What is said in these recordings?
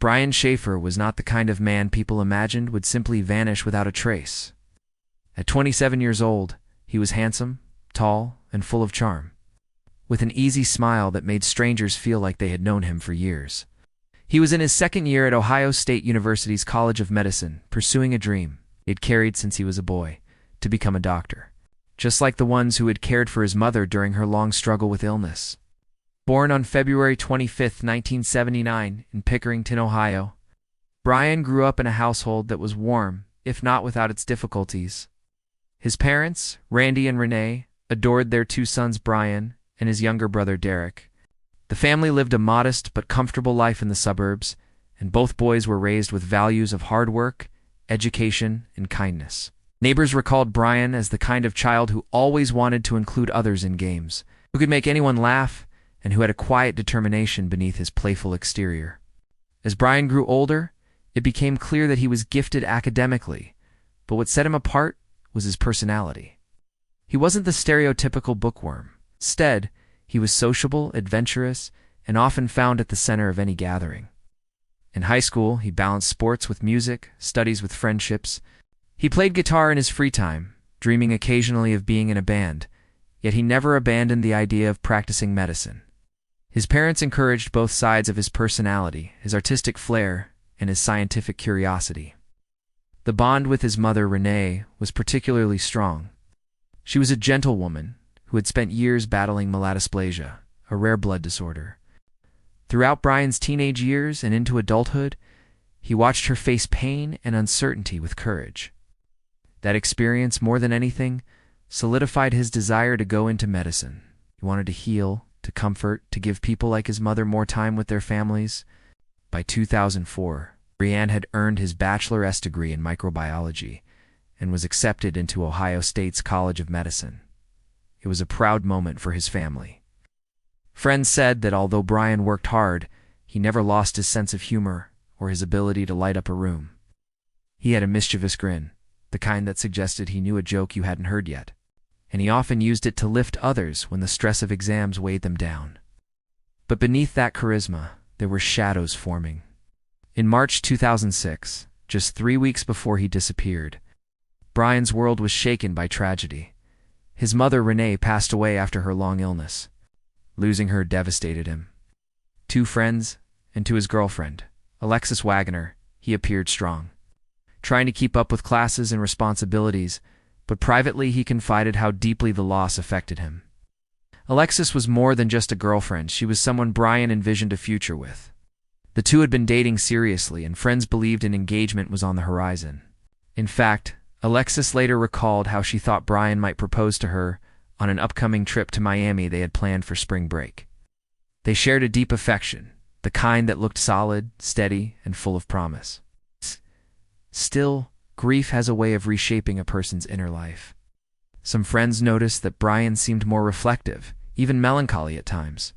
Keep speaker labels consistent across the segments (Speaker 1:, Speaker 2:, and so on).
Speaker 1: Brian Shaffer was not the kind of man people imagined would simply vanish without a trace. At 27 years old, he was handsome, tall, and full of charm, with an easy smile that made strangers feel like they had known him for years. He was in his second year at Ohio State University's College of Medicine, pursuing a dream he'd carried since he was a boy, to become a doctor, just like the ones who had cared for his mother during her long struggle with illness. Born on February 25, 1979, in Pickerington, Ohio, Brian grew up in a household that was warm, if not without its difficulties. His parents, Randy and Renee, adored their two sons Brian and his younger brother Derek. The family lived a modest but comfortable life in the suburbs, and both boys were raised with values of hard work, education, and kindness. Neighbors recalled Brian as the kind of child who always wanted to include others in games, who could make anyone laugh, and who had a quiet determination beneath his playful exterior. As Brian grew older, it became clear that he was gifted academically, but what set him apart was his personality. He wasn't the stereotypical bookworm. Instead, he was sociable, adventurous, and often found at the center of any gathering. In high school, he balanced sports with music, studies with friendships. He played guitar in his free time, dreaming occasionally of being in a band, yet he never abandoned the idea of practicing medicine. His parents encouraged both sides of his personality, his artistic flair, and his scientific curiosity. The bond with his mother, Renee, was particularly strong. She was a gentle woman who had spent years battling melanodysplastia, a rare blood disorder. Throughout Brian's teenage years and into adulthood, he watched her face pain and uncertainty with courage. That experience, more than anything, solidified his desire to go into medicine. He wanted to heal, to comfort, to give people like his mother more time with their families. By 2004, Brian had earned his bachelor's degree in microbiology and was accepted into Ohio State's College of Medicine. It was a proud moment for his family. Friends said that although Brian worked hard, he never lost his sense of humor or his ability to light up a room. He had a mischievous grin, the kind that suggested he knew a joke you hadn't heard yet, and he often used it to lift others when the stress of exams weighed them down. But beneath that charisma, there were shadows forming. In March 2006, just 3 weeks before he disappeared, Brian's world was shaken by tragedy. His mother, Renee, passed away after her long illness. Losing her devastated him. To friends, and to his girlfriend, Alexis Wagoner, he appeared strong, trying to keep up with classes and responsibilities, but privately he confided how deeply the loss affected him. Alexis was more than just a girlfriend. She was someone Brian envisioned a future with. The two had been dating seriously, and friends believed an engagement was on the horizon. In fact, Alexis later recalled how she thought Brian might propose to her on an upcoming trip to Miami they had planned for spring break. They shared a deep affection, the kind that looked solid, steady, and full of promise. Still, grief has a way of reshaping a person's inner life. Some friends noticed that Brian seemed more reflective, even melancholy at times.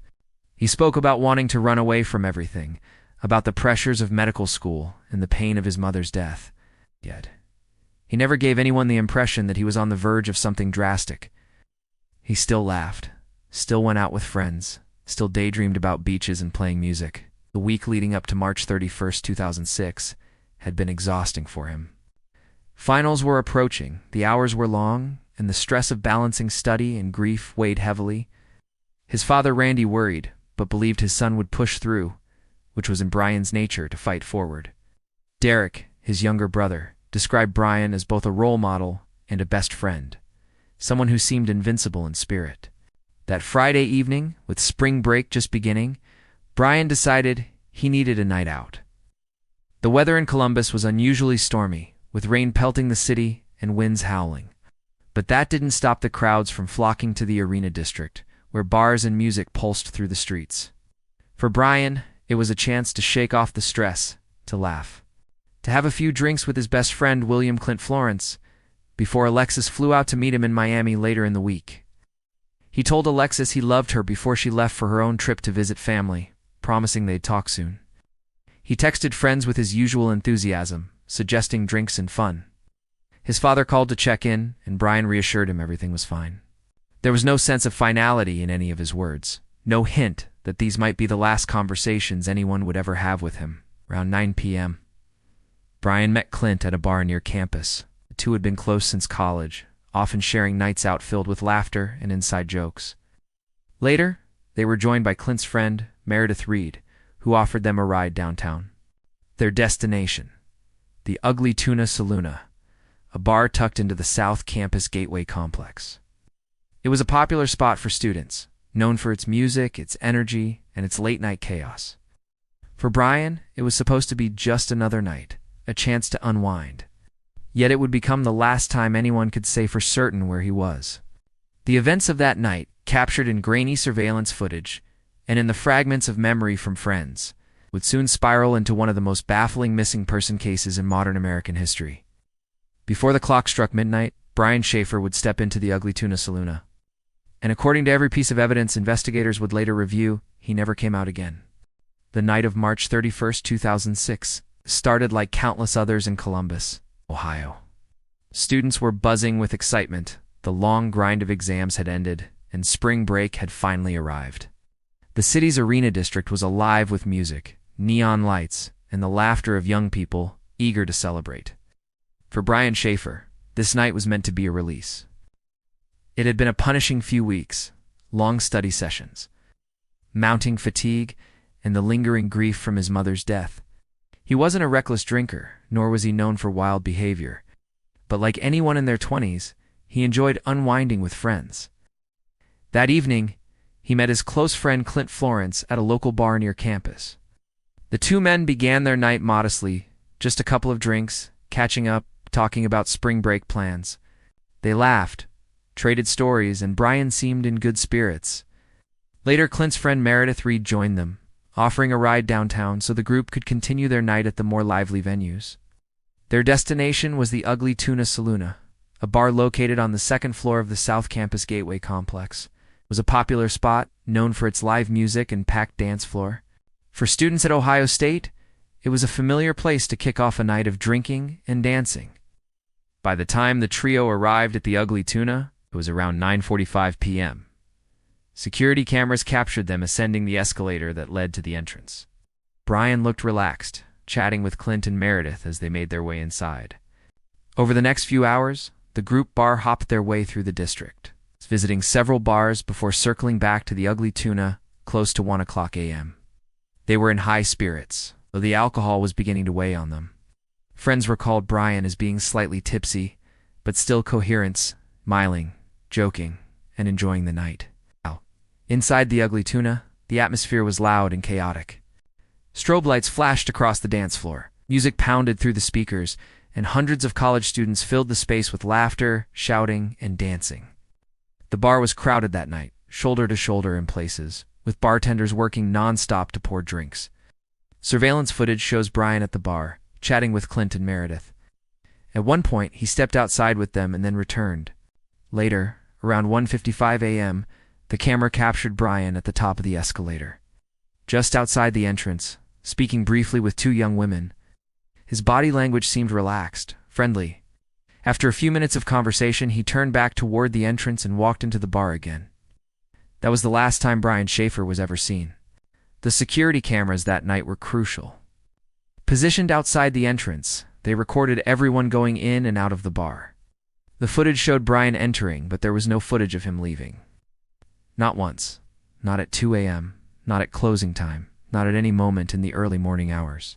Speaker 1: He spoke about wanting to run away from everything, about the pressures of medical school and the pain of his mother's death. Yet, he never gave anyone the impression that he was on the verge of something drastic. He still laughed, still went out with friends, still daydreamed about beaches and playing music. The week leading up to March 31, 2006, had been exhausting for him. Finals were approaching, the hours were long, and the stress of balancing study and grief weighed heavily. His father, Randy, worried, but believed his son would push through, which was in Brian's nature to fight forward. Derek, his younger brother, described Brian as both a role model and a best friend, someone who seemed invincible in spirit. That Friday evening, with spring break just beginning, Brian decided he needed a night out. The weather in Columbus was unusually stormy, with rain pelting the city and winds howling. But that didn't stop the crowds from flocking to the Arena District, where bars and music pulsed through the streets. For Brian, it was a chance to shake off the stress, to laugh, to have a few drinks with his best friend William Clint Florence, before Alexis flew out to meet him in Miami later in the week. He told Alexis he loved her before she left for her own trip to visit family, promising they'd talk soon. He texted friends with his usual enthusiasm, suggesting drinks and fun. His father called to check in, and Brian reassured him everything was fine. There was no sense of finality in any of his words, no hint that these might be the last conversations anyone would ever have with him. Around 9 p.m., Brian met Clint at a bar near campus. The two had been close since college, often sharing nights out filled with laughter and inside jokes. Later, they were joined by Clint's friend, Meredith Reed, who offered them a ride downtown. Their destination: the Ugly Tuna Saloon, a bar tucked into the South Campus Gateway complex. It was a popular spot for students, known for its music, its energy, and its late-night chaos. For Brian, it was supposed to be just another night, a chance to unwind. Yet it would become the last time anyone could say for certain where he was. The events of that night, captured in grainy surveillance footage and in the fragments of memory from friends, would soon spiral into one of the most baffling missing person cases in modern American history. Before the clock struck midnight, Brian Shaffer would step into the Ugly Tuna Saloon. And according to every piece of evidence investigators would later review, he never came out again. The night of March 31, 2006, started like countless others in Columbus, Ohio. Students were buzzing with excitement. The long grind of exams had ended, and spring break had finally arrived. The city's arena district was alive with music, neon lights, and the laughter of young people eager to celebrate. For Brian Shaffer, this night was meant to be a release. It had been a punishing few weeks, long study sessions, mounting fatigue, and the lingering grief from his mother's death. He wasn't a reckless drinker, nor was he known for wild behavior. But like anyone in their 20s, he enjoyed unwinding with friends. That evening, he met his close friend Clint Florence at a local bar near campus. The two men began their night modestly, just a couple of drinks, catching up, talking about spring break plans. They laughed, traded stories, and Brian seemed in good spirits. Later, Clint's friend Meredith Reed joined them, offering a ride downtown so the group could continue their night at the more lively venues. Their destination was the Ugly Tuna Saloon, a bar located on the second floor of the South Campus Gateway complex. It was a popular spot, known for its live music and packed dance floor. For students at Ohio State, it was a familiar place to kick off a night of drinking and dancing. By the time the trio arrived at the Ugly Tuna, it was around 9:45 p.m. Security cameras captured them ascending the escalator that led to the entrance. Brian looked relaxed, chatting with Clint and Meredith as they made their way inside. Over the next few hours, the group bar hopped their way through the district, visiting several bars before circling back to the Ugly Tuna close to 1 o'clock a.m. They were in high spirits, though the alcohol was beginning to weigh on them. Friends recalled Brian as being slightly tipsy, but still coherent, smiling, joking, and enjoying the night. Inside the Ugly Tuna, the atmosphere was loud and chaotic. Strobe lights flashed across the dance floor, music pounded through the speakers, and hundreds of college students filled the space with laughter, shouting, and dancing. The bar was crowded that night, shoulder to shoulder in places, with bartenders working non-stop to pour drinks. Surveillance footage shows Brian at the bar, chatting with Clint and Meredith. At one point, he stepped outside with them and then returned. Later, around 1:55 a.m., the camera captured Brian at the top of the escalator, just outside the entrance, speaking briefly with two young women. His body language seemed relaxed, friendly. After a few minutes of conversation, he turned back toward the entrance and walked into the bar again. That was the last time Brian Shaffer was ever seen. The security cameras that night were crucial. Positioned outside the entrance, they recorded everyone going in and out of the bar. The footage showed Brian entering, but there was no footage of him leaving. Not once. Not at 2 a.m., not at closing time, not at any moment in the early morning hours.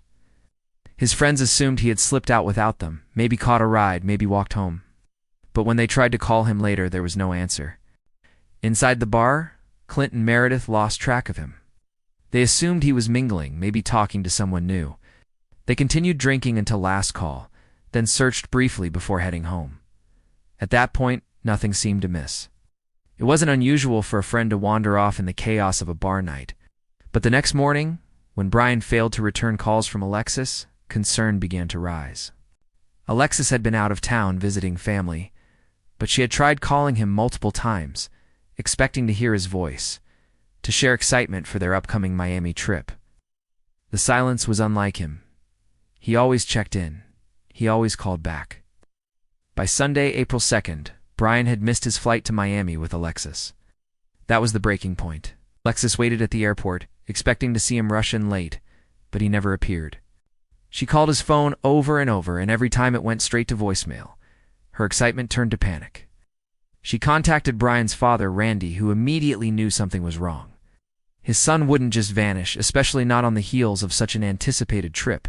Speaker 1: His friends assumed he had slipped out without them, maybe caught a ride, maybe walked home. But when they tried to call him later, there was no answer. Inside the bar, Clint and Meredith lost track of him. They assumed he was mingling, maybe talking to someone new. They continued drinking until last call, then searched briefly before heading home. At that point, nothing seemed amiss. It wasn't unusual for a friend to wander off in the chaos of a bar night. But the next morning, when Brian failed to return calls from Alexis, concern began to rise. Alexis had been out of town visiting family, but she had tried calling him multiple times, expecting to hear his voice, to share excitement for their upcoming Miami trip. The silence was unlike him. He always checked in. He always called back. By Sunday, April 2nd, Brian had missed his flight to Miami with Alexis. That was the breaking point. Alexis waited at the airport, expecting to see him rush in late, but he never appeared. She called his phone over and over, and every time it went straight to voicemail. Her excitement turned to panic. She contacted Brian's father, Randy, who immediately knew something was wrong. His son wouldn't just vanish, especially not on the heels of such an anticipated trip.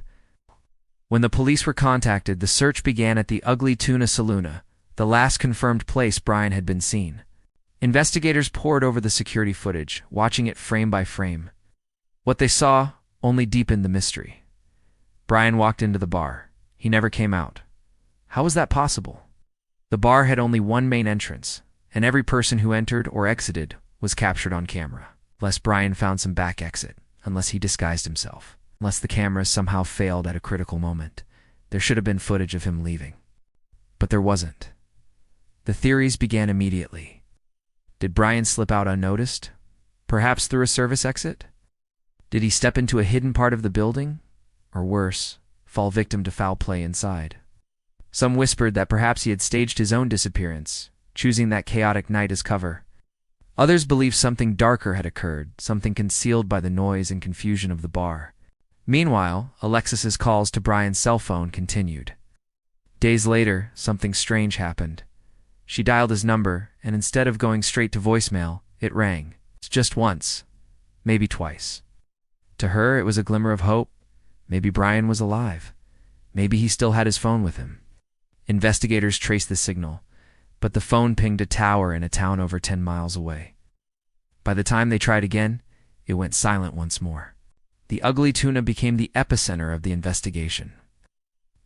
Speaker 1: When the police were contacted, the search began at the Ugly Tuna Saloon, the last confirmed place Brian had been seen. Investigators pored over the security footage, watching it frame by frame. What they saw only deepened the mystery. Brian walked into the bar. He never came out. How was that possible? The bar had only one main entrance, and every person who entered or exited was captured on camera. Unless Brian found some back exit, unless he disguised himself, unless the cameras somehow failed at a critical moment. There should have been footage of him leaving. But there wasn't. The theories began immediately. Did Brian slip out unnoticed? Perhaps through a service exit? Did he step into a hidden part of the building? Or worse, fall victim to foul play inside? Some whispered that perhaps he had staged his own disappearance, choosing that chaotic night as cover. Others believed something darker had occurred, something concealed by the noise and confusion of the bar. Meanwhile, Alexis's calls to Brian's cell phone continued. Days later, something strange happened. She dialed his number, and instead of going straight to voicemail, it rang. Just once, maybe twice. To her, it was a glimmer of hope. Maybe Brian was alive. Maybe he still had his phone with him. Investigators traced the signal, but the phone pinged a tower in a town over 10 miles away. By the time they tried again, it went silent once more. The Ugly Tuna became the epicenter of the investigation.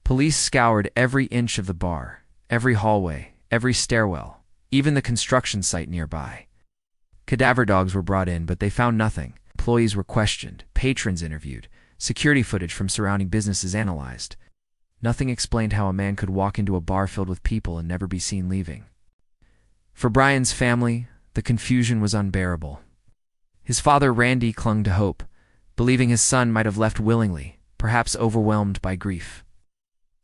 Speaker 1: Police scoured every inch of the bar, every hallway, every stairwell, even the construction site nearby. Cadaver dogs were brought in, but they found nothing. Employees were questioned, patrons interviewed, security footage from surrounding businesses analyzed. Nothing explained how a man could walk into a bar filled with people and never be seen leaving. For Brian's family, the confusion was unbearable. His father, Randy, clung to hope, believing his son might have left willingly, perhaps overwhelmed by grief.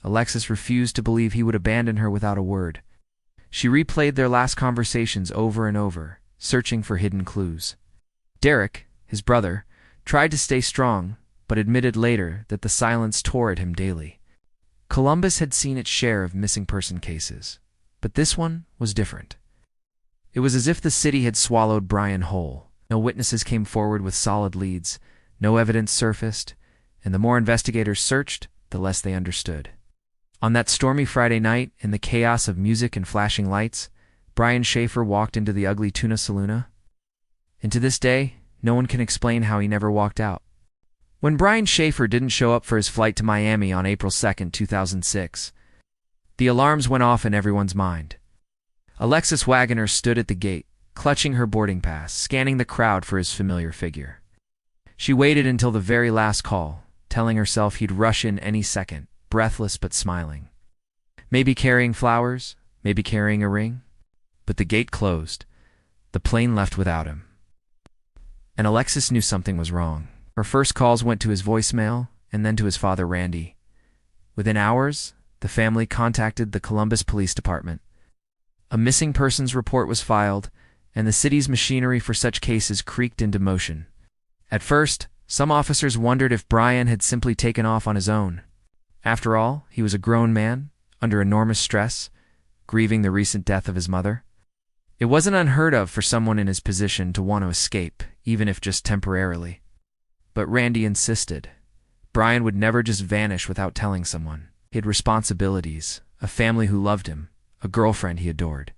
Speaker 1: Alexis refused to believe he would abandon her without a word. She replayed their last conversations over and over, searching for hidden clues. Derek, his brother, tried to stay strong, but admitted later that the silence tore at him daily. Columbus had seen its share of missing person cases, but this one was different. It was as if the city had swallowed Brian whole. No witnesses came forward with solid leads, no evidence surfaced, and the more investigators searched, the less they understood. On that stormy Friday night, in the chaos of music and flashing lights, Brian Shaffer walked into the Ugly Tuna Saloon. And to this day, no one can explain how he never walked out. When Brian Shaffer didn't show up for his flight to Miami on April 2, 2006, the alarms went off in everyone's mind. Alexis Wagoner stood at the gate, clutching her boarding pass, scanning the crowd for his familiar figure. She waited until the very last call, telling herself he'd rush in any second, breathless but smiling. Maybe carrying flowers, maybe carrying a ring. But the gate closed. The plane left without him. And Alexis knew something was wrong. Her first calls went to his voicemail, and then to his father, Randy. Within hours, the family contacted the Columbus Police Department. A missing persons report was filed, and the city's machinery for such cases creaked into motion. At first, some officers wondered if Brian had simply taken off on his own. After all, he was a grown man, under enormous stress, grieving the recent death of his mother. It wasn't unheard of for someone in his position to want to escape, even if just temporarily. But Randy insisted. Brian would never just vanish without telling someone. He had responsibilities, a family who loved him, a girlfriend he adored.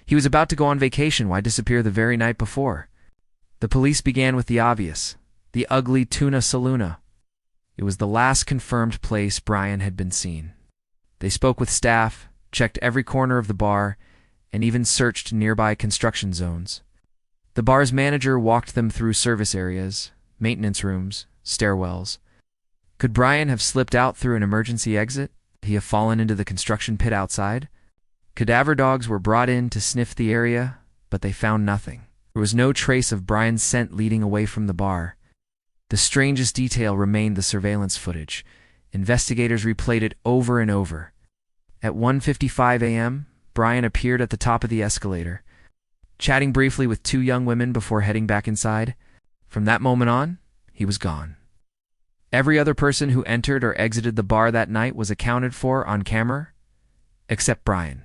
Speaker 1: He was about to go on vacation. Why disappear the very night before? The police began with the obvious, the Ugly Tuna Saloon. It was the last confirmed place Brian had been seen. They spoke with staff, checked every corner of the bar, and even searched nearby construction zones. The bar's manager walked them through service areas, maintenance rooms, stairwells. Could Brian have slipped out through an emergency exit? Could he have fallen into the construction pit outside? Cadaver dogs were brought in to sniff the area, but they found nothing. There was no trace of Brian's scent leading away from the bar. The strangest detail remained the surveillance footage. Investigators replayed it over and over. At 1:55 a.m., Brian appeared at the top of the escalator, chatting briefly with two young women before heading back inside. From that moment on, he was gone. Every other person who entered or exited the bar that night was accounted for on camera, except Brian.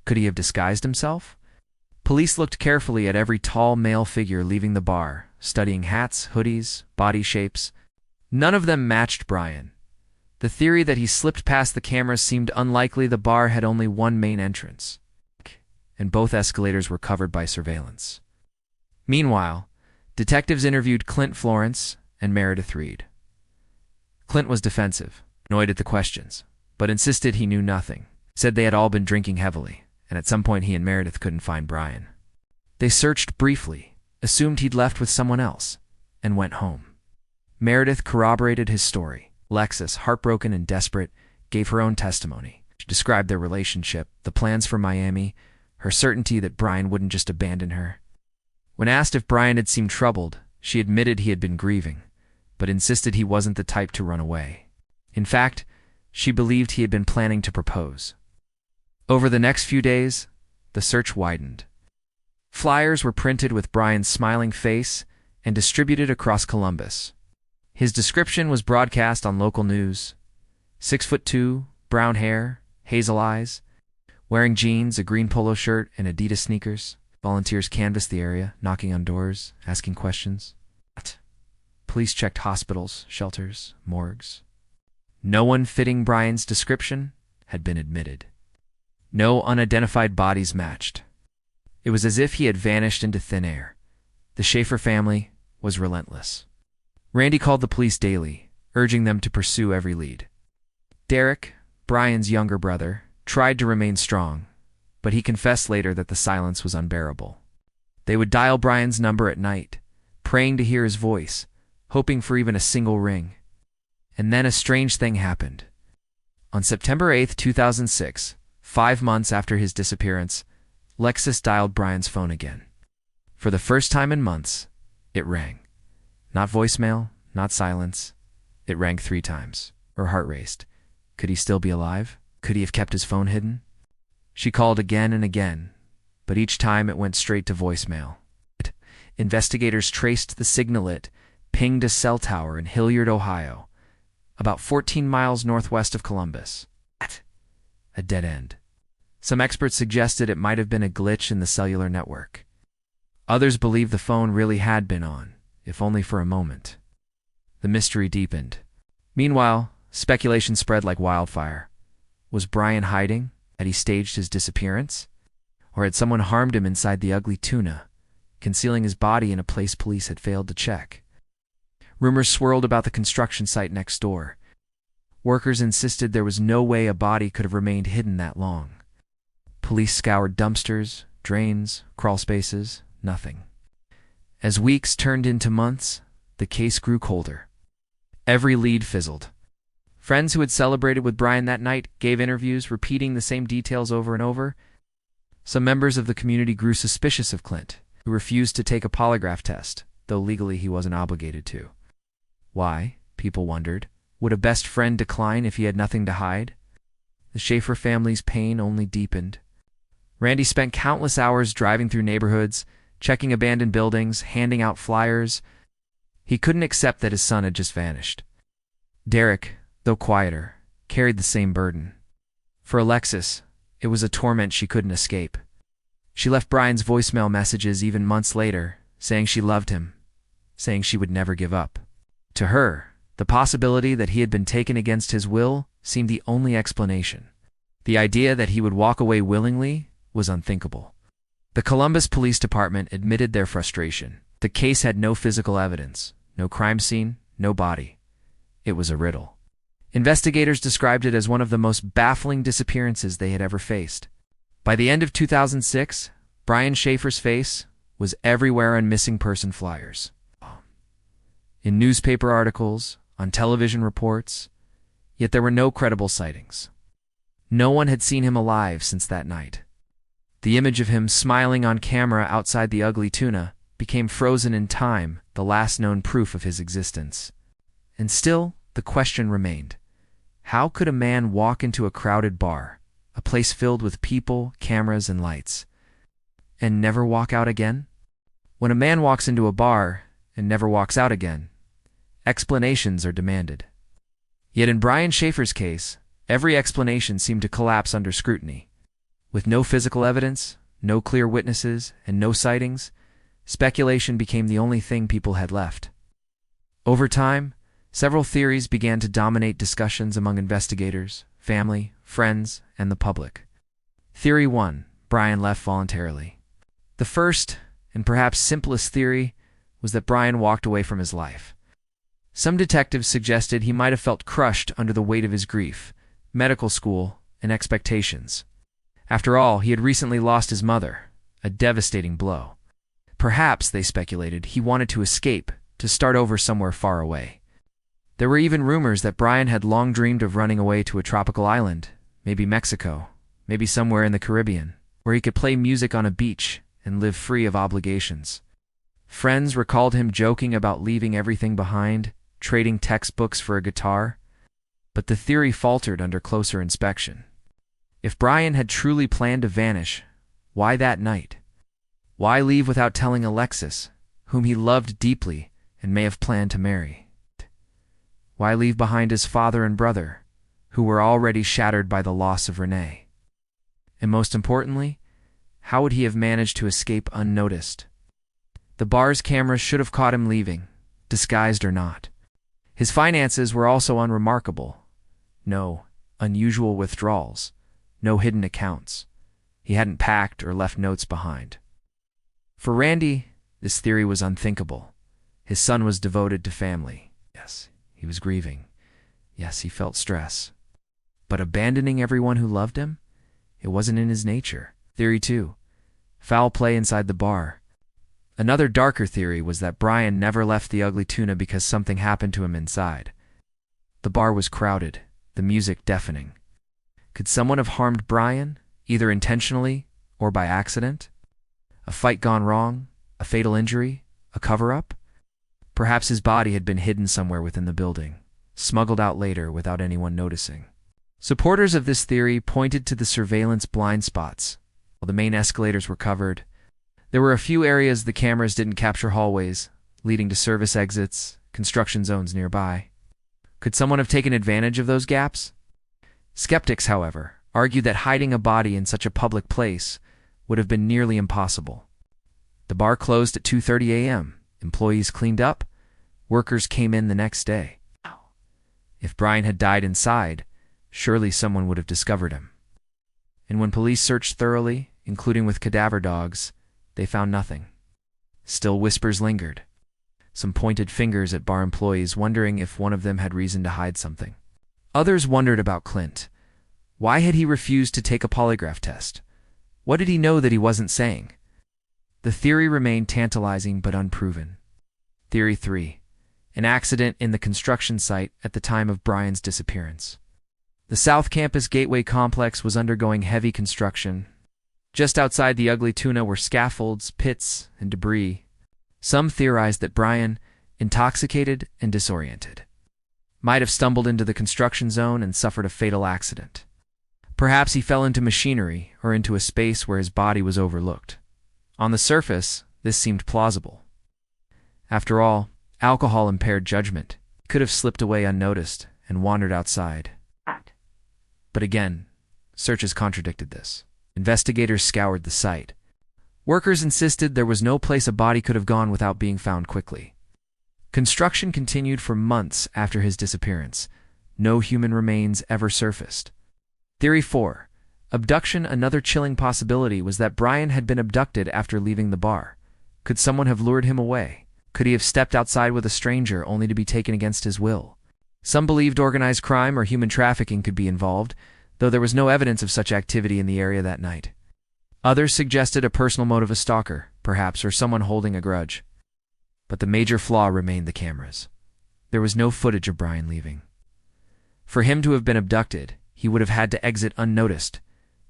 Speaker 1: Could he have disguised himself? Police looked carefully at every tall male figure leaving the bar, studying hats, hoodies, body shapes. None of them matched Brian. The theory that he slipped past the cameras seemed unlikely. The bar had only one main entrance, and both escalators were covered by surveillance. Meanwhile, detectives interviewed Clint Florence and Meredith Reed. Clint was defensive, annoyed at the questions, but insisted he knew nothing, said they had all been drinking heavily, and at some point he and Meredith couldn't find Brian. They searched briefly, assumed he'd left with someone else, and went home. Meredith corroborated his story. Lexis, heartbroken and desperate, gave her own testimony. She described their relationship, the plans for Miami, her certainty that Brian wouldn't just abandon her. When asked if Brian had seemed troubled, she admitted he had been grieving, but insisted he wasn't the type to run away. In fact, she believed he had been planning to propose. Over the next few days, the search widened. Flyers were printed with Brian's smiling face and distributed across Columbus. His description was broadcast on local news. 6'2", brown hair, hazel eyes, wearing jeans, a green polo shirt, and Adidas sneakers. Volunteers canvassed the area, knocking on doors, asking questions. Police checked hospitals, shelters, morgues. No one fitting Brian's description had been admitted. No unidentified bodies matched. It was as if he had vanished into thin air. The Shaffer family was relentless. Randy called the police daily, urging them to pursue every lead. Derek, Brian's younger brother, tried to remain strong, but he confessed later that the silence was unbearable. They would dial Brian's number at night, praying to hear his voice, hoping for even a single ring. And then a strange thing happened. On September 8, 2006, 5 months after his disappearance, Lexis dialed Brian's phone again. For the first time in months, it rang. Not voicemail, not silence. It rang 3 times. Her heart raced. Could he still be alive? Could he have kept his phone hidden? She called again and again, but each time it went straight to voicemail. Investigators traced the signal. It pinged a cell tower in Hilliard, Ohio, about 14 miles northwest of Columbus. A dead end. Some experts suggested it might have been a glitch in the cellular network. Others believed the phone really had been on, if only for a moment. The mystery deepened. Meanwhile, speculation spread like wildfire. Was Brian hiding? Had he staged his disappearance? Or had someone harmed him inside the ugly tuna, concealing his body in a place police had failed to check? Rumors swirled about the construction site next door. Workers insisted there was no way a body could have remained hidden that long. Police scoured dumpsters, drains, crawl spaces, nothing. As weeks turned into months, the case grew colder. Every lead fizzled. Friends who had celebrated with Brian that night gave interviews repeating the same details over and over. Some members of the community grew suspicious of Clint, who refused to take a polygraph test, though legally he wasn't obligated to. Why, people wondered, would a best friend decline if he had nothing to hide? The Shaffer family's pain only deepened. Randy spent countless hours driving through neighborhoods, checking abandoned buildings, handing out flyers. He couldn't accept that his son had just vanished. Derek, though quieter, carried the same burden. For Alexis, it was a torment she couldn't escape. She left Brian's voicemail messages even months later, saying she loved him, saying she would never give up. To her, the possibility that he had been taken against his will seemed the only explanation. The idea that he would walk away willingly was unthinkable. The Columbus Police Department admitted their frustration. The case had no physical evidence, no crime scene, no body. It was a riddle. Investigators described it as one of the most baffling disappearances they had ever faced. By the end of 2006, Brian Shaffer's face was everywhere on missing person flyers. In newspaper articles, on television reports, yet there were no credible sightings. No one had seen him alive since that night. The image of him smiling on camera outside the ugly tuna became frozen in time, the last known proof of his existence. And still, the question remained. How could a man walk into a crowded bar, a place filled with people, cameras, and lights, and never walk out again? When a man walks into a bar and never walks out again, explanations are demanded. Yet in Brian Shaffer's case, every explanation seemed to collapse under scrutiny. With no physical evidence, no clear witnesses, and no sightings, speculation became the only thing people had left. Over time, several theories began to dominate discussions among investigators, family, friends, and the public. Theory 1. Brian left voluntarily. The first, and perhaps simplest theory, was that Brian walked away from his life. Some detectives suggested he might have felt crushed under the weight of his grief, medical school, and expectations. After all, he had recently lost his mother, a devastating blow. Perhaps, they speculated, he wanted to escape, to start over somewhere far away. There were even rumors that Brian had long dreamed of running away to a tropical island, maybe Mexico, maybe somewhere in the Caribbean, where he could play music on a beach and live free of obligations. Friends recalled him joking about leaving everything behind, trading textbooks for a guitar. But the theory faltered under closer inspection. If Brian had truly planned to vanish, why that night? Why leave without telling Alexis, whom he loved deeply and may have planned to marry? Why leave behind his father and brother, who were already shattered by the loss of Renee? And most importantly, how would he have managed to escape unnoticed? The bar's cameras should have caught him leaving, disguised or not. His finances were also unremarkable. No unusual withdrawals, no hidden accounts. He hadn't packed or left notes behind. For Randy, this theory was unthinkable. His son was devoted to family. Yes, he was grieving. Yes, he felt stress. But abandoning everyone who loved him? It wasn't in his nature. Theory 2. Foul play inside the bar. Another darker theory was that Brian never left the Ugly Tuna because something happened to him inside. The bar was crowded, the music deafening. Could someone have harmed Brian, either intentionally or by accident? A fight gone wrong? A fatal injury? A cover-up? Perhaps his body had been hidden somewhere within the building, smuggled out later without anyone noticing. Supporters of this theory pointed to the surveillance blind spots. While the main escalators were covered, there were a few areas the cameras didn't capture: hallways, leading to service exits, construction zones nearby. Could someone have taken advantage of those gaps? Skeptics, however, argued that hiding a body in such a public place would have been nearly impossible. The bar closed at 2:30 a.m. Employees cleaned up. Workers came in the next day. If Brian had died inside, surely someone would have discovered him. And when police searched thoroughly, including with cadaver dogs, they found nothing. Still, whispers lingered. Some pointed fingers at bar employees, wondering if one of them had reason to hide something. Others wondered about Clint. Why had he refused to take a polygraph test? What did he know that he wasn't saying? The theory remained tantalizing but unproven. Theory 3. An accident in the construction site at the time of Brian's disappearance. The South Campus Gateway complex was undergoing heavy construction. Just outside the Ugly Tuna were scaffolds, pits, and debris. Some theorized that Brian, intoxicated and disoriented, might have stumbled into the construction zone and suffered a fatal accident. Perhaps he fell into machinery or into a space where his body was overlooked. On the surface, this seemed plausible. After all, alcohol impaired judgment. He could have slipped away unnoticed and wandered outside. But again, searches contradicted this. Investigators scoured the site. Workers insisted there was no place a body could have gone without being found quickly. Construction continued for months after his disappearance. No human remains ever surfaced. Theory 4. Abduction. Another chilling possibility was that Brian had been abducted after leaving the bar. Could someone have lured him away? Could he have stepped outside with a stranger only to be taken against his will? Some believed organized crime or human trafficking could be involved, though there was no evidence of such activity in the area that night. Others suggested a personal motive: a stalker, perhaps, or someone holding a grudge. But the major flaw remained the cameras. There was no footage of Brian leaving. For him to have been abducted, he would have had to exit unnoticed,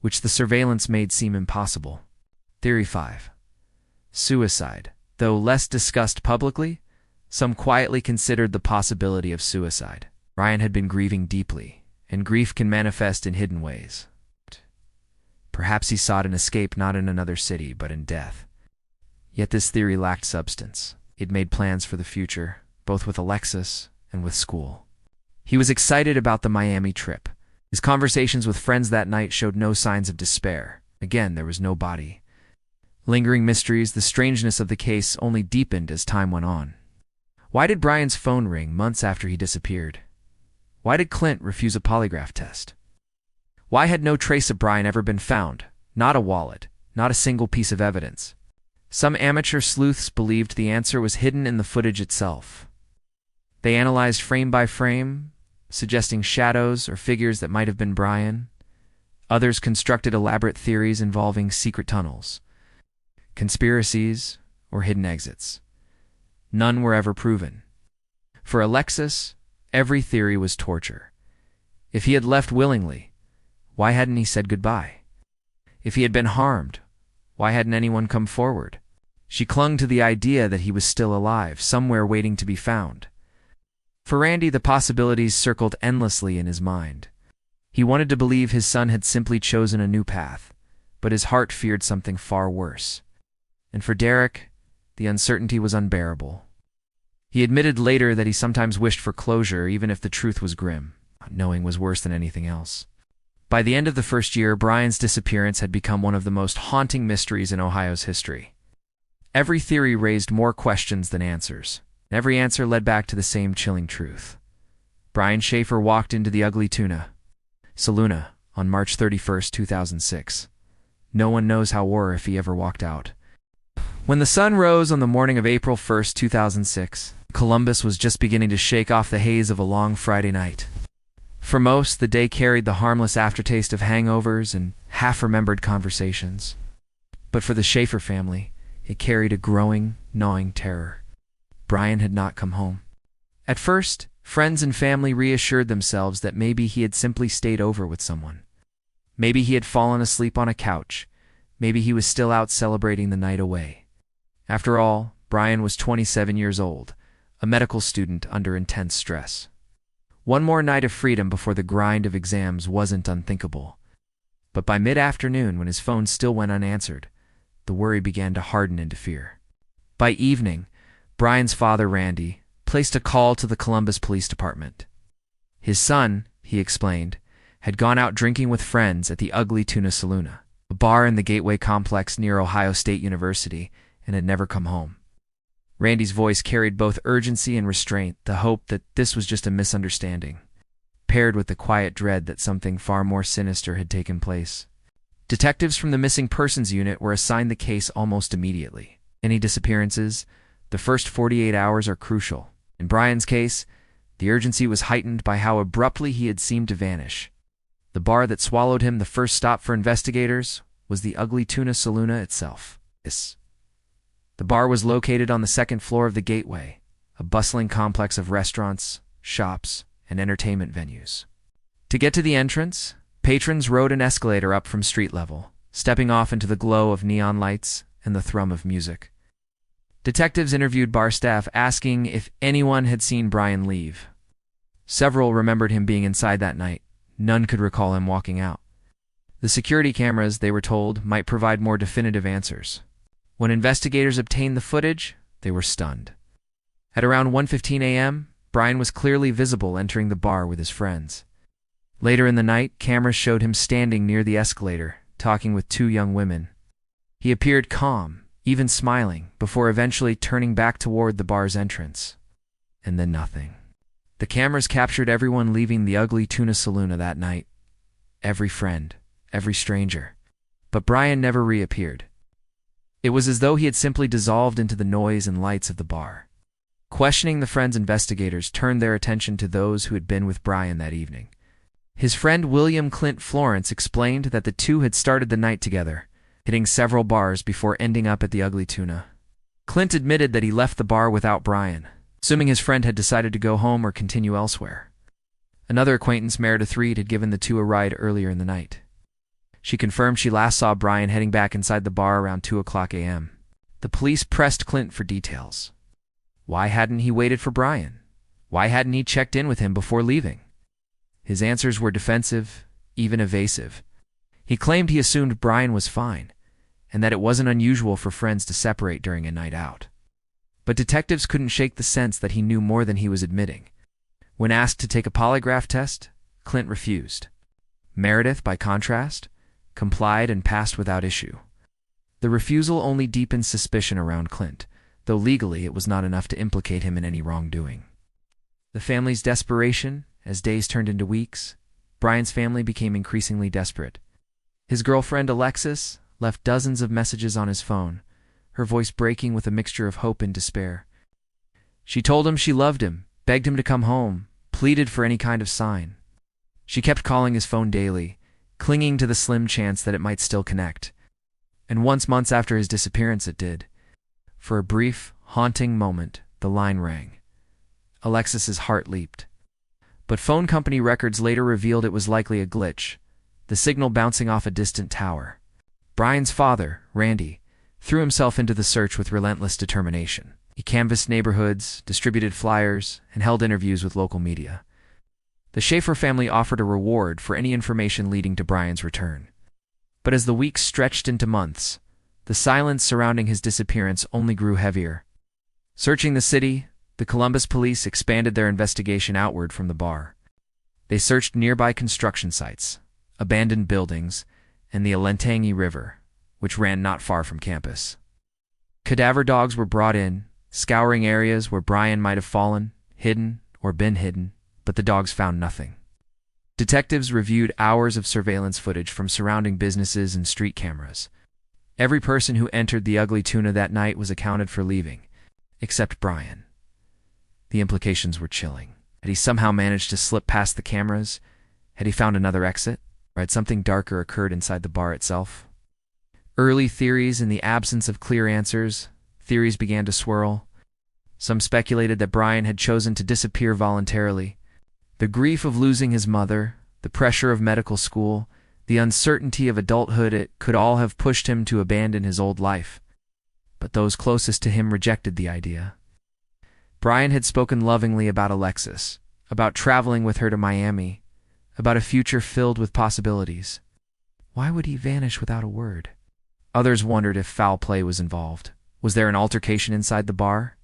Speaker 1: which the surveillance made seem impossible. Theory 5. Suicide. Though less discussed publicly, some quietly considered the possibility of suicide. Brian had been grieving deeply, and grief can manifest in hidden ways. Perhaps he sought an escape not in another city, but in death. Yet this theory lacked substance. It made plans for the future, both with Alexis and with school. He was excited about the Miami trip. His conversations with friends that night showed no signs of despair. Again, there was no body. Lingering mysteries, the strangeness of the case only deepened as time went on. Why did Brian's phone ring months after he disappeared? Why did Clint refuse a polygraph test? Why had no trace of Brian ever been found? Not a wallet, not a single piece of evidence. Some amateur sleuths believed the answer was hidden in the footage itself. They analyzed frame by frame, suggesting shadows or figures that might have been Brian. Others constructed elaborate theories involving secret tunnels, conspiracies, or hidden exits. None were ever proven. For Alexis, every theory was torture. If he had left willingly, why hadn't he said goodbye? If he had been harmed, why hadn't anyone come forward? She clung to the idea that he was still alive, somewhere waiting to be found. For Randy, the possibilities circled endlessly in his mind. He wanted to believe his son had simply chosen a new path, but his heart feared something far worse. And for Derek, the uncertainty was unbearable. He admitted later that he sometimes wished for closure, even if the truth was grim. Knowing was worse than anything else. By the end of the first year, Brian's disappearance had become one of the most haunting mysteries in Ohio's history. Every theory raised more questions than answers. Every answer led back to the same chilling truth. Brian Shaffer walked into the Ugly Tuna Saloon on March 31, 2006. No one knows how or if he ever walked out. When the sun rose on the morning of April 1, 2006, Columbus was just beginning to shake off the haze of a long Friday night. For most, the day carried the harmless aftertaste of hangovers and half-remembered conversations. But for the Shaffer family, it carried a growing, gnawing terror. Brian had not come home. At first, friends and family reassured themselves that maybe he had simply stayed over with someone. Maybe he had fallen asleep on a couch. Maybe he was still out celebrating the night away. After all, Brian was 27 years old, a medical student under intense stress. One more night of freedom before the grind of exams wasn't unthinkable. But by mid-afternoon, when his phone still went unanswered, the worry began to harden into fear. By evening, Brian's father, Randy, placed a call to the Columbus Police Department. His son, he explained, had gone out drinking with friends at the Ugly Tuna Saloon, a bar in the Gateway complex near Ohio State University, and had never come home. Randy's voice carried both urgency and restraint, the hope that this was just a misunderstanding, paired with the quiet dread that something far more sinister had taken place. Detectives from the Missing Persons Unit were assigned the case almost immediately. Any disappearances, the first 48 hours are crucial. In Brian's case, the urgency was heightened by how abruptly he had seemed to vanish. The bar that swallowed him, the first stop for investigators, was the Ugly Tuna Saloon itself. The bar was located on the second floor of the Gateway, a bustling complex of restaurants, shops, and entertainment venues. To get to the entrance, patrons rode an escalator up from street level, stepping off into the glow of neon lights and the thrum of music. Detectives interviewed bar staff, asking if anyone had seen Brian leave. Several remembered him being inside that night. None could recall him walking out. The security cameras, they were told, might provide more definitive answers. When investigators obtained the footage, they were stunned. At around 1:15 a.m., Brian was clearly visible entering the bar with his friends. Later in the night, cameras showed him standing near the escalator, talking with two young women. He appeared calm, even smiling, before eventually turning back toward the bar's entrance. And then nothing. The cameras captured everyone leaving the Ugly Tuna Saloon that night. Every friend, every stranger. But Brian never reappeared. It was as though he had simply dissolved into the noise and lights of the bar. Questioning the friends, investigators turned their attention to those who had been with Brian that evening. His friend William Clint Florence explained that the two had started the night together, hitting several bars before ending up at the Ugly Tuna. Clint admitted that he left the bar without Brian, assuming his friend had decided to go home or continue elsewhere. Another acquaintance, Meredith Reed, had given the two a ride earlier in the night. She confirmed she last saw Brian heading back inside the bar around 2:00 a.m. The police pressed Clint for details. Why hadn't he waited for Brian? Why hadn't he checked in with him before leaving? His answers were defensive, even evasive. He claimed he assumed Brian was fine, and that it wasn't unusual for friends to separate during a night out. But detectives couldn't shake the sense that he knew more than he was admitting. When asked to take a polygraph test, Clint refused. Meredith, by contrast, complied and passed without issue. The refusal only deepened suspicion around Clint, though legally it was not enough to implicate him in any wrongdoing. The family's desperation, as days turned into weeks, Brian's family became increasingly desperate. His girlfriend, Alexis, left dozens of messages on his phone, her voice breaking with a mixture of hope and despair. She told him she loved him, begged him to come home, pleaded for any kind of sign. She kept calling his phone daily, clinging to the slim chance that it might still connect. And once, months after his disappearance, it did. For a brief, haunting moment, the line rang. Alexis's heart leaped. But phone company records later revealed it was likely a glitch, the signal bouncing off a distant tower. Brian's father, Randy, threw himself into the search with relentless determination. He canvassed neighborhoods, distributed flyers, and held interviews with local media. The Shaffer family offered a reward for any information leading to Brian's return. But as the weeks stretched into months, the silence surrounding his disappearance only grew heavier. Searching the city, the Columbus police expanded their investigation outward from the bar. They searched nearby construction sites, abandoned buildings, and the Alentangy River, which ran not far from campus. Cadaver dogs were brought in, scouring areas where Brian might have fallen, hidden, or been hidden, but the dogs found nothing. Detectives reviewed hours of surveillance footage from surrounding businesses and street cameras. Every person who entered the Ugly Tuna that night was accounted for leaving, except Brian. The implications were chilling. Had he somehow managed to slip past the cameras? Had he found another exit? Or had something darker occurred inside the bar itself? Early theories in the absence of clear answers, theories began to swirl. Some speculated that Brian had chosen to disappear voluntarily. The grief of losing his mother, the pressure of medical school, the uncertainty of adulthood, it could all have pushed him to abandon his old life. But those closest to him rejected the idea. Brian had spoken lovingly about Alexis, about traveling with her to Miami, about a future filled with possibilities. Why would he vanish without a word? Others wondered if foul play was involved. Was there an altercation inside the bar?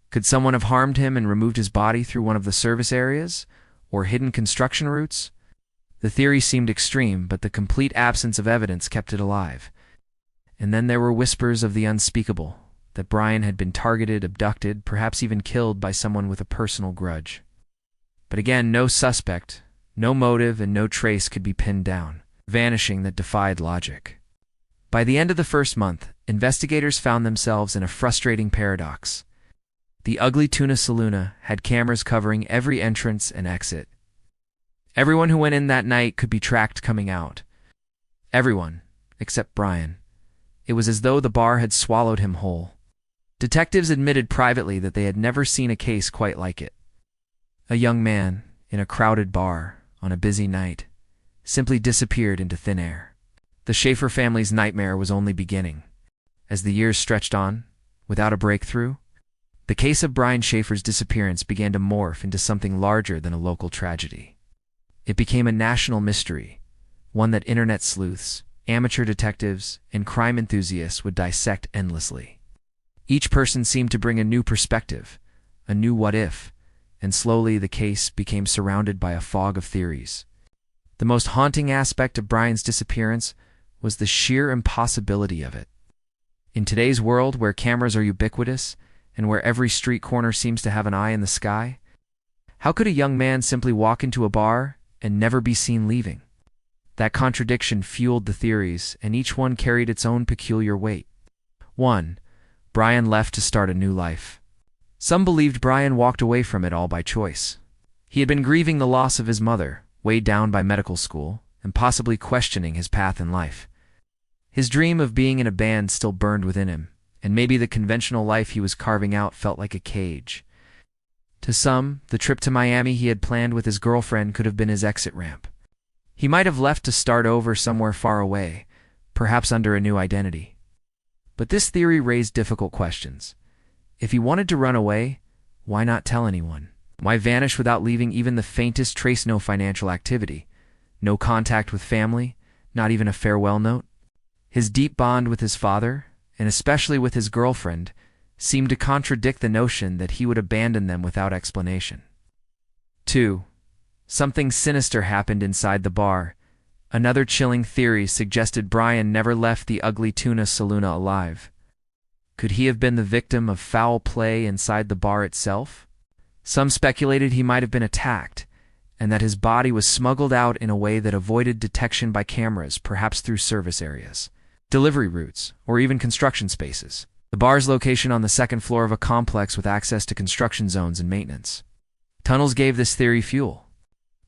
Speaker 1: Could someone have harmed him and removed his body through one of the service areas, or hidden construction routes? The theory seemed extreme, but the complete absence of evidence kept it alive. And then there were whispers of the unspeakable, that Brian had been targeted, abducted, perhaps even killed by someone with a personal grudge. But again, no suspect, no motive, and no trace could be pinned down. Vanishing that defied logic. By the end of the first month, investigators found themselves in a frustrating paradox. The Ugly Tuna Saloon had cameras covering every entrance and exit. Everyone who went in that night could be tracked coming out. Everyone, except Brian. It was as though the bar had swallowed him whole. Detectives admitted privately that they had never seen a case quite like it. A young man, in a crowded bar, on a busy night, simply disappeared into thin air. The Shaffer family's nightmare was only beginning. As the years stretched on, without a breakthrough, the case of Brian Shaffer's disappearance began to morph into something larger than a local tragedy. It became a national mystery, one that internet sleuths, amateur detectives, and crime enthusiasts would dissect endlessly. Each person seemed to bring a new perspective, a new what-if, and slowly the case became surrounded by a fog of theories. The most haunting aspect of Brian's disappearance was the sheer impossibility of it. In today's world, where cameras are ubiquitous, and where every street corner seems to have an eye in the sky, how could a young man simply walk into a bar and never be seen leaving? That contradiction fueled the theories, and each one carried its own peculiar weight. 1. Brian left to start a new life. Some believed Brian walked away from it all by choice. He had been grieving the loss of his mother, weighed down by medical school, and possibly questioning his path in life. His dream of being in a band still burned within him, and maybe the conventional life he was carving out felt like a cage. To some, the trip to Miami he had planned with his girlfriend could have been his exit ramp. He might have left to start over somewhere far away, perhaps under a new identity. But this theory raised difficult questions. If he wanted to run away, why not tell anyone? Why vanish without leaving even the faintest trace? No financial activity, no contact with family, not even a farewell note? His deep bond with his father, and especially with his girlfriend, seemed to contradict the notion that he would abandon them without explanation. 2. Something sinister happened inside the bar. Another chilling theory suggested Brian never left the ugly tuna saloona alive. Could he have been the victim of foul play inside the bar itself? Some speculated he might have been attacked, and that his body was smuggled out in a way that avoided detection by cameras, perhaps through service areas, delivery routes, or even construction spaces. The bar's location on the second floor of a complex with access to construction zones and maintenance. Tunnels gave this theory fuel.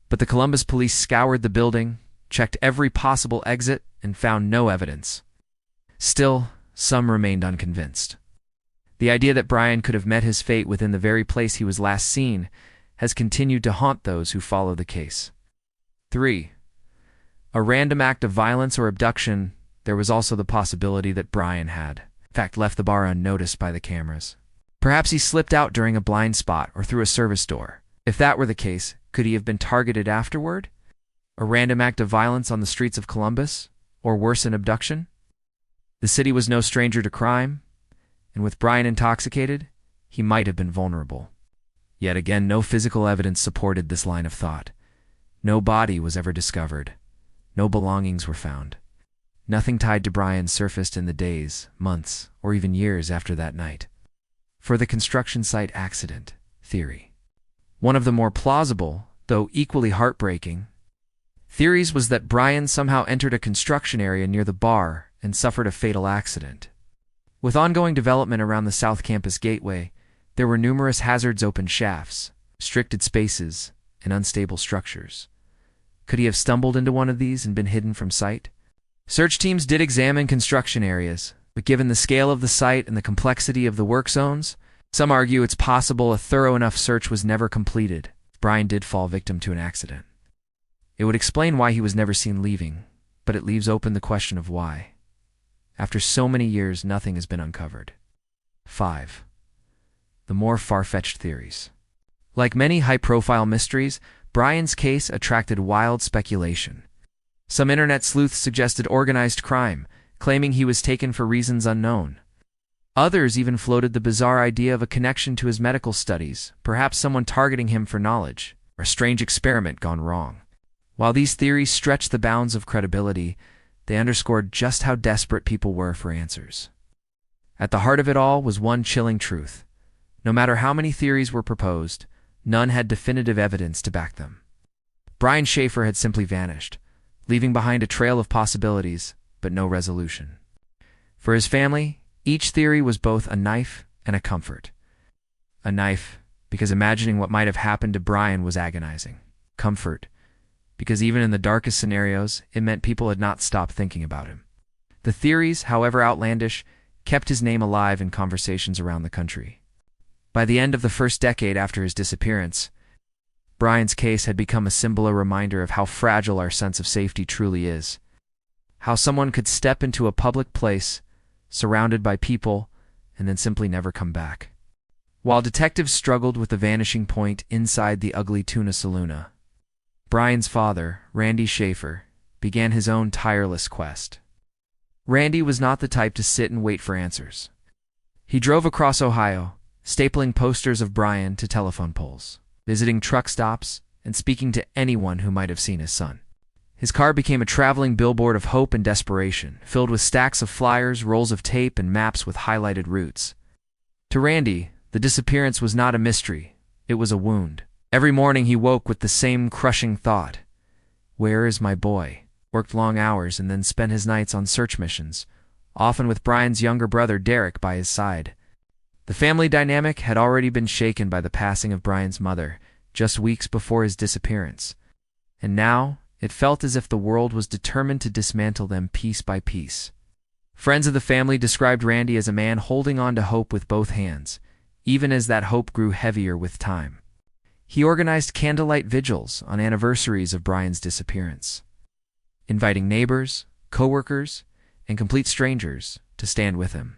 Speaker 1: But the Columbus police scoured the building, checked every possible exit, and found no evidence. Still, some remained unconvinced. The idea that Brian could have met his fate within the very place he was last seen has continued to haunt those who follow the case. 3. A random act of violence or abduction. There was also the possibility that Brian had, in fact, left the bar unnoticed by the cameras. Perhaps he slipped out during a blind spot or through a service door. If that were the case, could he have been targeted afterward? A random act of violence on the streets of Columbus? Or worse, an abduction? The city was no stranger to crime, and with Brian intoxicated, he might have been vulnerable. Yet again, no physical evidence supported this line of thought. No body was ever discovered. No belongings were found. Nothing tied to Brian surfaced in the days, months, or even years after that night. For the construction site accident theory, one of the more plausible, though equally heartbreaking, theories was that Brian somehow entered a construction area near the bar and suffered a fatal accident. With ongoing development around the South Campus Gateway, there were numerous hazards, open shafts, restricted spaces, and unstable structures. Could he have stumbled into one of these and been hidden from sight? Search teams did examine construction areas, but given the scale of the site and the complexity of the work zones, some argue it's possible a thorough enough search was never completed if Brian did fall victim to an accident. It would explain why he was never seen leaving, but it leaves open the question of why. After so many years, nothing has been uncovered. 5. The more far-fetched theories. Like many high-profile mysteries, Brian's case attracted wild speculation. Some internet sleuths suggested organized crime, claiming he was taken for reasons unknown. Others even floated the bizarre idea of a connection to his medical studies, perhaps someone targeting him for knowledge, or a strange experiment gone wrong. While these theories stretched the bounds of credibility, they underscored just how desperate people were for answers. At the heart of it all was one chilling truth. No matter how many theories were proposed, none had definitive evidence to back them. Brian Shaffer had simply vanished, leaving behind a trail of possibilities, but no resolution. For his family, each theory was both a knife and a comfort. A knife, because imagining what might have happened to Brian was agonizing. Comfort, because even in the darkest scenarios, it meant people had not stopped thinking about him. The theories, however outlandish, kept his name alive in conversations around the country. By the end of the first decade after his disappearance, Brian's case had become a symbol, a reminder of how fragile our sense of safety truly is. How someone could step into a public place, surrounded by people, and then simply never come back. While detectives struggled with the vanishing point inside the ugly tuna saloona, Brian's father, Randy Shaffer, began his own tireless quest. Randy was not the type to sit and wait for answers. He drove across Ohio, stapling posters of Brian to telephone poles, visiting truck stops, and speaking to anyone who might have seen his son. His car became a traveling billboard of hope and desperation, filled with stacks of flyers, rolls of tape, and maps with highlighted routes. To Randy, the disappearance was not a mystery, it was a wound. Every morning he woke with the same crushing thought. Where is my boy? Worked long hours and then spent his nights on search missions, often with Brian's younger brother Derek by his side. The family dynamic had already been shaken by the passing of Brian's mother, just weeks before his disappearance, and now it felt as if the world was determined to dismantle them piece by piece. Friends of the family described Randy as a man holding on to hope with both hands, even as that hope grew heavier with time. He organized candlelight vigils on anniversaries of Brian's disappearance, inviting neighbors, coworkers, and complete strangers to stand with him.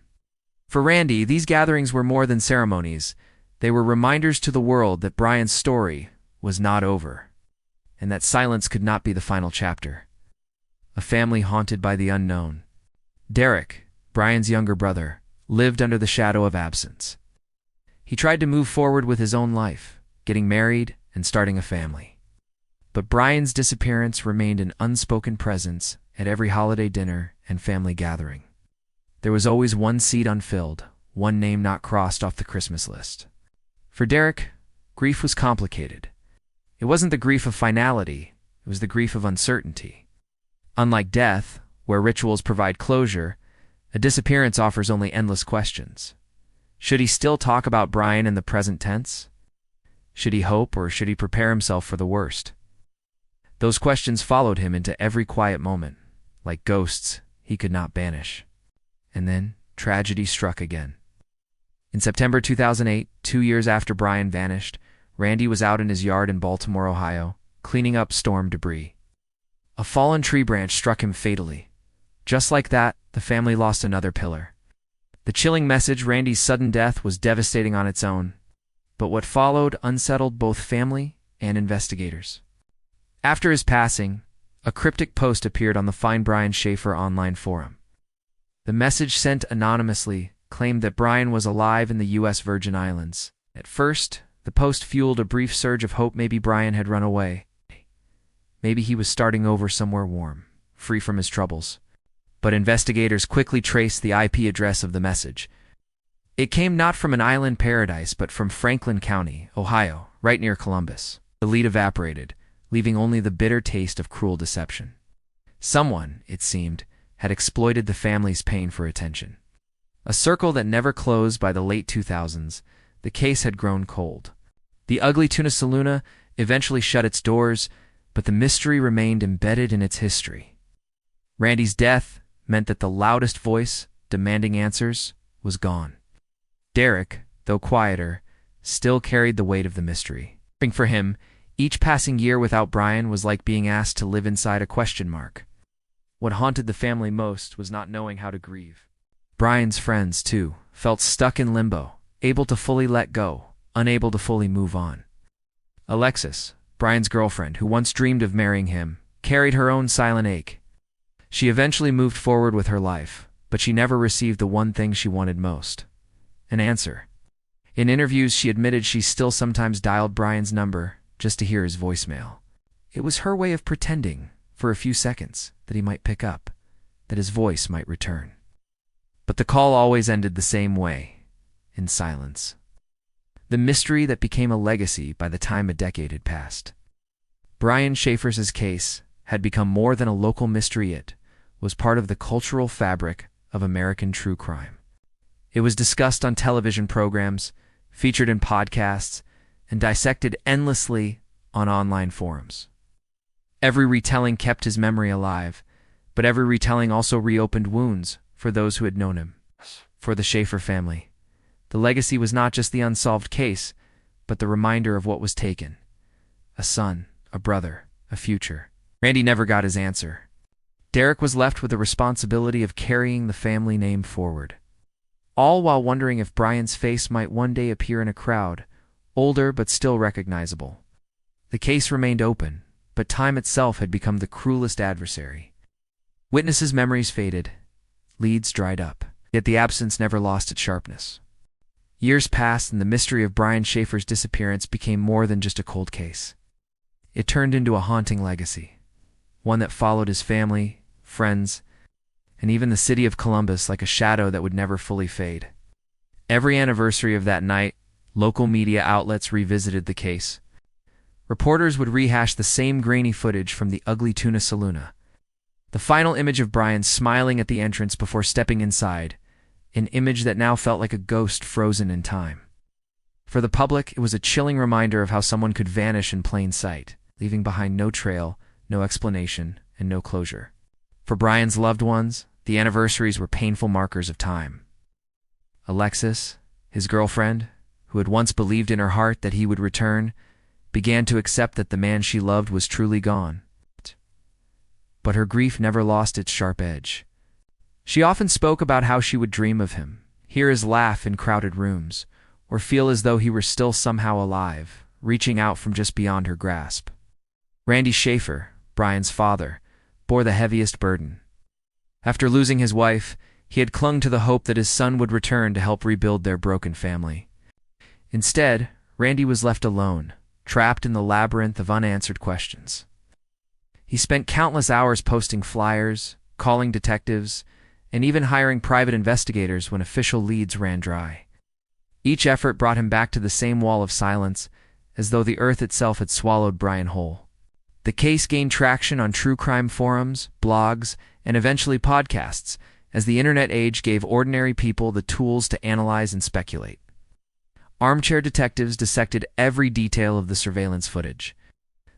Speaker 1: For Randy, these gatherings were more than ceremonies. They were reminders to the world that Brian's story was not over, and that silence could not be the final chapter. A family haunted by the unknown. Derek, Brian's younger brother, lived under the shadow of absence. He tried to move forward with his own life, getting married and starting a family. But Brian's disappearance remained an unspoken presence at every holiday dinner and family gathering. There was always one seat unfilled, one name not crossed off the Christmas list. For Derek, grief was complicated. It wasn't the grief of finality, it was the grief of uncertainty. Unlike death, where rituals provide closure, a disappearance offers only endless questions. Should he still talk about Brian in the present tense? Should he hope, or should he prepare himself for the worst? Those questions followed him into every quiet moment, like ghosts he could not banish. And then tragedy struck again. In September 2008, 2 years after Brian vanished, Randy was out in his yard in Baltimore, Ohio, cleaning up storm debris. A fallen tree branch struck him fatally. Just like that, the family lost another pillar. The chilling message, Randy's sudden death, was devastating on its own, but what followed unsettled both family and investigators. After his passing, a cryptic post appeared on the Find Brian Shaffer online forum. The message, sent anonymously, claimed that Brian was alive in the U.S. Virgin Islands. At first, the post fueled a brief surge of hope. Maybe Brian had run away. Maybe he was starting over somewhere warm, free from his troubles. But investigators quickly traced the IP address of the message. It came not from an island paradise, but from Franklin County, Ohio, right near Columbus. The lead evaporated, leaving only the bitter taste of cruel deception. Someone, it seemed, had exploited the family's pain for attention. A circle that never closed. By the late 2000s, the case had grown cold. The ugly tuna saloon eventually shut its doors, but the mystery remained embedded in its history. Randy's death meant that the loudest voice, demanding answers, was gone. Derek, though quieter, still carried the weight of the mystery. For him, each passing year without Brian was like being asked to live inside a question mark. What haunted the family most was not knowing how to grieve. Brian's friends, too, felt stuck in limbo, able to fully let go, unable to fully move on. Alexis, Brian's girlfriend, who once dreamed of marrying him, carried her own silent ache. She eventually moved forward with her life, but she never received the one thing she wanted most: an answer. In interviews, she admitted she still sometimes dialed Brian's number just to hear his voicemail. It was her way of pretending, for a few seconds, that he might pick up, that his voice might return. But the call always ended the same way, in silence. The mystery that became a legacy by the time a decade had passed. Brian Shaffer's case had become more than a local mystery. It was part of the cultural fabric of American true crime. It was discussed on television programs, featured in podcasts, and dissected endlessly on online forums. Every retelling kept his memory alive, but every retelling also reopened wounds for those who had known him. For the Shaffer family, the legacy was not just the unsolved case, but the reminder of what was taken: a son, a brother, a future. Randy never got his answer. Derek was left with the responsibility of carrying the family name forward, all while wondering if Brian's face might one day appear in a crowd, older but still recognizable. The case remained open, but time itself had become the cruelest adversary. Witnesses' memories faded, leads dried up, yet the absence never lost its sharpness. Years passed, and the mystery of Brian Shaffer's disappearance became more than just a cold case. It turned into a haunting legacy, one that followed his family, friends, and even the city of Columbus like a shadow that would never fully fade. Every anniversary of that night, local media outlets revisited the case. Reporters would rehash the same grainy footage from the ugly tuna saloon. The final image of Brian smiling at the entrance before stepping inside, an image that now felt like a ghost frozen in time. For the public, it was a chilling reminder of how someone could vanish in plain sight, leaving behind no trail, no explanation, and no closure. For Brian's loved ones, the anniversaries were painful markers of time. Alexis, his girlfriend, who had once believed in her heart that he would return, began to accept that the man she loved was truly gone. But her grief never lost its sharp edge. She often spoke about how she would dream of him, hear his laugh in crowded rooms, or feel as though he were still somehow alive, reaching out from just beyond her grasp. Randy Shaffer, Brian's father, bore the heaviest burden. After losing his wife, He had clung to the hope that his son would return to help rebuild their broken family. Instead, Randy was left alone, trapped in the labyrinth of unanswered questions. He spent countless hours posting flyers, calling detectives, and even hiring private investigators when official leads ran dry. Each effort brought him back to the same wall of silence, as though the earth itself had swallowed Brian whole. The case gained traction on true crime forums, blogs, and eventually podcasts, as the internet age gave ordinary people the tools to analyze and speculate. Armchair detectives dissected every detail of the surveillance footage,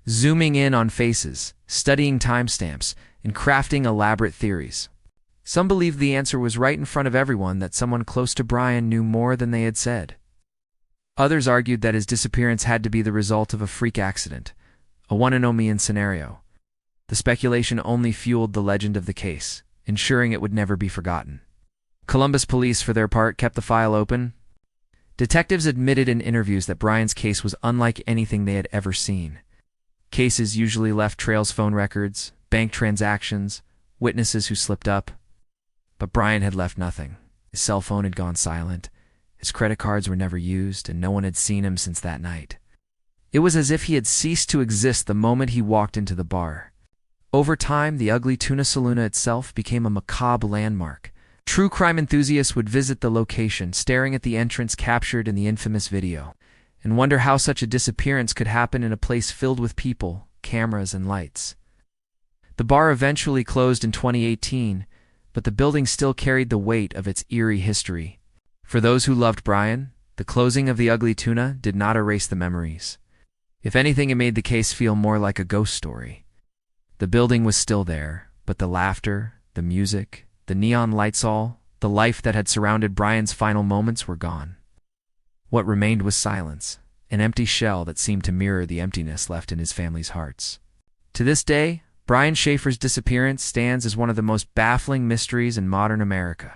Speaker 1: zooming in on faces, studying timestamps, and crafting elaborate theories. Some believed the answer was right in front of everyone, that someone close to Brian knew more than they had said. Others argued that his disappearance had to be the result of a freak accident, a one-in-a-million scenario. The speculation only fueled the legend of the case, ensuring it would never be forgotten. Columbus police, for their part, kept the file open. Detectives admitted in interviews that Brian's case was unlike anything they had ever seen. Cases usually left trails, phone records, bank transactions, witnesses who slipped up. But Brian had left nothing. His cell phone had gone silent, his credit cards were never used, and no one had seen him since that night. It was as if he had ceased to exist the moment he walked into the bar. Over time, the ugly tuna saloon itself became a macabre landmark. True crime enthusiasts would visit the location, staring at the entrance captured in the infamous video, and wonder how such a disappearance could happen in a place filled with people, cameras, and lights. The bar eventually closed in 2018, but the building still carried the weight of its eerie history. For those who loved Brian, the closing of the Ugly Tuna did not erase the memories. If anything, it made the case feel more like a ghost story. The building was still there, but the laughter, the music, the neon lights, the life that had surrounded Brian's final moments were gone. What remained was silence, an empty shell that seemed to mirror the emptiness left in his family's hearts. To this day, Brian Shaffer's disappearance stands as one of the most baffling mysteries in modern America.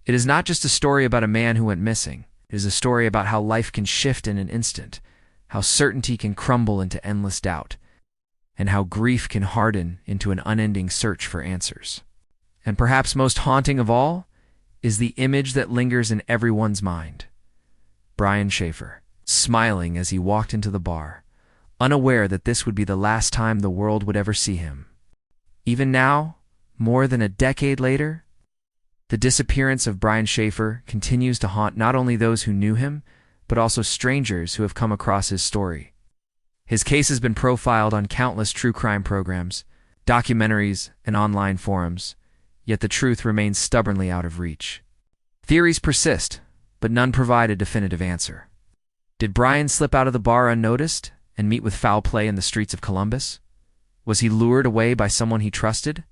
Speaker 1: It is not just a story about a man who went missing. It is a story about how life can shift in an instant, how certainty can crumble into endless doubt, and how grief can harden into an unending search for answers. And perhaps most haunting of all is the image that lingers in everyone's mind. Brian Shaffer, smiling as he walked into the bar, unaware that this would be the last time the world would ever see him. Even now, more than a decade later, the disappearance of Brian Shaffer continues to haunt not only those who knew him, but also strangers who have come across his story. His case has been profiled on countless true crime programs, documentaries, and online forums, yet the truth remains stubbornly out of reach. Theories persist, but none provide a definitive answer. Did Brian slip out of the bar unnoticed and meet with foul play in the streets of Columbus? Was he lured away by someone he trusted?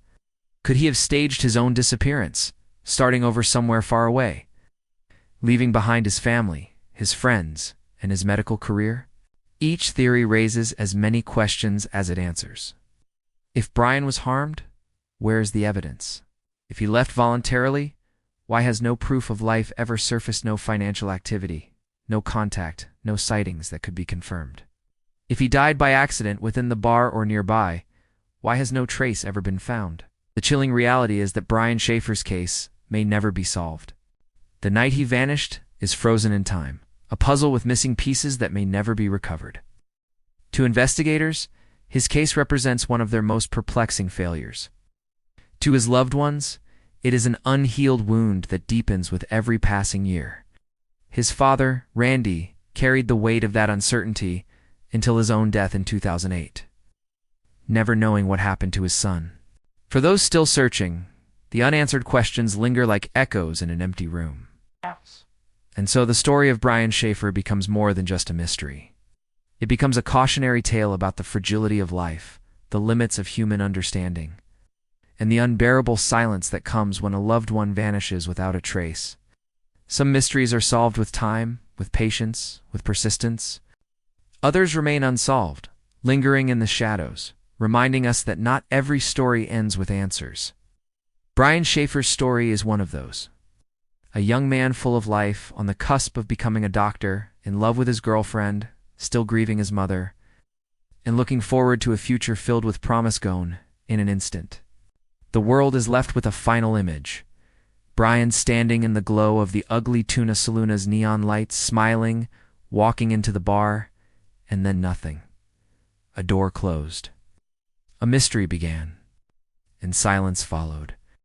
Speaker 1: Could he have staged his own disappearance, starting over somewhere far away, leaving behind his family, his friends, and his medical career? Each theory raises as many questions as it answers. If Brian was harmed, where is the evidence? If he left voluntarily, why has no proof of life ever surfaced? No financial activity, no contact, no sightings that could be confirmed. If he died by accident within the bar or nearby, why has no trace ever been found? The chilling reality is that Brian Shaffer's case may never be solved. The night he vanished is frozen in time, a puzzle with missing pieces that may never be recovered. To investigators, his case represents one of their most perplexing failures. To his loved ones, it is an unhealed wound that deepens with every passing year. His father, Randy, carried the weight of that uncertainty until his own death in 2008, never knowing what happened to his son. For those still searching, the unanswered questions linger like echoes in an empty room. And so the story of Brian Shaffer becomes more than just a mystery. It becomes a cautionary tale about the fragility of life, the limits of human understanding, and the unbearable silence that comes when a loved one vanishes without a trace. Some mysteries are solved with time, with patience, with persistence. Others remain unsolved, lingering in the shadows, reminding us that not every story ends with answers. Brian Shaffer's story is one of those. A young man full of life, on the cusp of becoming a doctor, in love with his girlfriend, still grieving his mother, and looking forward to a future filled with promise gone in an instant. The world is left with a final image. Brian standing in the glow of the ugly Tuna Saloon's neon lights, smiling, walking into the bar, and then nothing. A door closed. A mystery began, and silence followed.